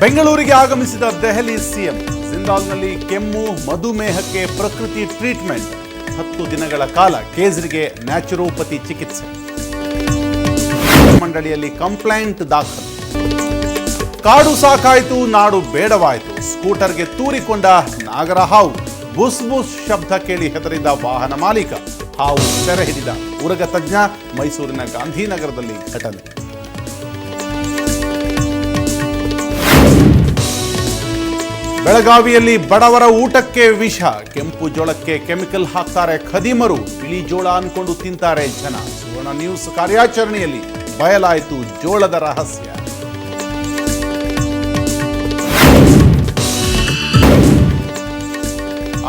ಬೆಂಗಳೂರಿಗೆ ಆಗಮಿಸಿದ ದೆಹಲಿ ಸಿಎಂ ಜಿಂದಾಲ್ನಲ್ಲಿ ಕೆಮ್ಮು ಮಧುಮೇಹಕ್ಕೆ ಪ್ರಕೃತಿ ಟ್ರೀಟ್ಮೆಂಟ್ 10 ದಿನಗಳ ಕಾಲ ಕೇಜ್ರಿಗೆ ನ್ಯಾಚುರೋಪತಿ ಚಿಕಿತ್ಸೆ ಮಂಡಳಿಯಲ್ಲಿ ಕಂಪ್ಲೇಂಟ್ ದಾಖಲು ಕಾಡು ಸಾಕಾಯಿತು ನಾಡು ಬೇಡವಾಯಿತು ಸ್ಕೂಟರ್ಗೆ ತೂರಿಕೊಂಡ ನಾಗರ ಹಾವು ಬುಸ್ ಬುಸ್ ಶಬ್ದ ಕೇಳಿ ಹೆದರಿದ ವಾಹನ ಮಾಲೀಕ ಹಾವು ಸೆರೆ ಹಿಡಿದ ಉರಗ ತಜ್ಞ ಮೈಸೂರಿನ ಗಾಂಧಿನಗರದಲ್ಲಿ ಘಟನೆ ಬೆಳಗಾವಿಯಲ್ಲಿ ಬಡವರ ಊಟಕ್ಕೆ ವಿಷ ಕೆಂಪು ಜೋಳಕ್ಕೆ ಕೆಮಿಕಲ್ ಹಾಕ್ತಾರೆ ಖದೀಮರು ಬಿಳಿ ಜೋಳ ಅನ್ಕೊಂಡು ತಿಂತಾರೆ ಜನ ಸುವರ್ಣ ನ್ಯೂಸ್ ಕಾರ್ಯಾಚರಣೆಯಲ್ಲಿ ಬಯಲಾಯಿತು ಜೋಳದ ರಹಸ್ಯ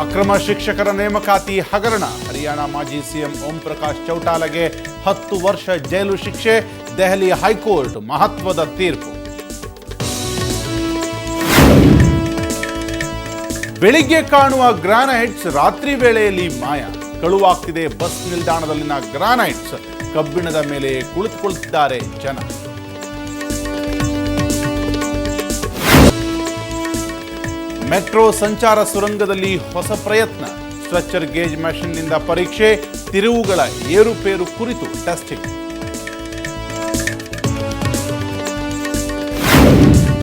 ಅಕ್ರಮ ಶಿಕ್ಷಕರ ನೇಮಕಾತಿ ಹಗರಣ ಹರಿಯಾಣ ಮಾಜಿ ಸಿಎಂ ಓಂ ಪ್ರಕಾಶ್ ಚೌಟಾಲಾಗೆ 10 ವರ್ಷ ಜೈಲು ಶಿಕ್ಷೆ ದೆಹಲಿ ಹೈಕೋರ್ಟ್ ಮಹತ್ವದ ತೀರ್ಪು ಬೆಳಿಗ್ಗೆ ಕಾಣುವ ಗ್ರಾನೈಟ್ಸ್ ರಾತ್ರಿ ವೇಳೆಯಲ್ಲಿ ಮಾಯ ಕಳುವಾಗ್ತಿದೆ ಬಸ್ ನಿಲ್ದಾಣದಲ್ಲಿನ ಗ್ರಾನೈಟ್ಸ್ ಕಬ್ಬಿಣದ ಮೇಲೆ ಕುಳಿತುಕೊಳ್ಳುತ್ತಿದ್ದಾರೆ ಜನ ಮೆಟ್ರೋ ಸಂಚಾರ ಸುರಂಗದಲ್ಲಿ ಹೊಸ ಪ್ರಯತ್ನ ಸ್ಟ್ರೆಚರ್ ಗೇಜ್ ಮೆಷಿನ್ನಿಂದ ಪರೀಕ್ಷೆ ತಿರುವುಗಳ ಏರುಪೇರು ಕುರಿತು ಟೆಸ್ಟಿಂಗ್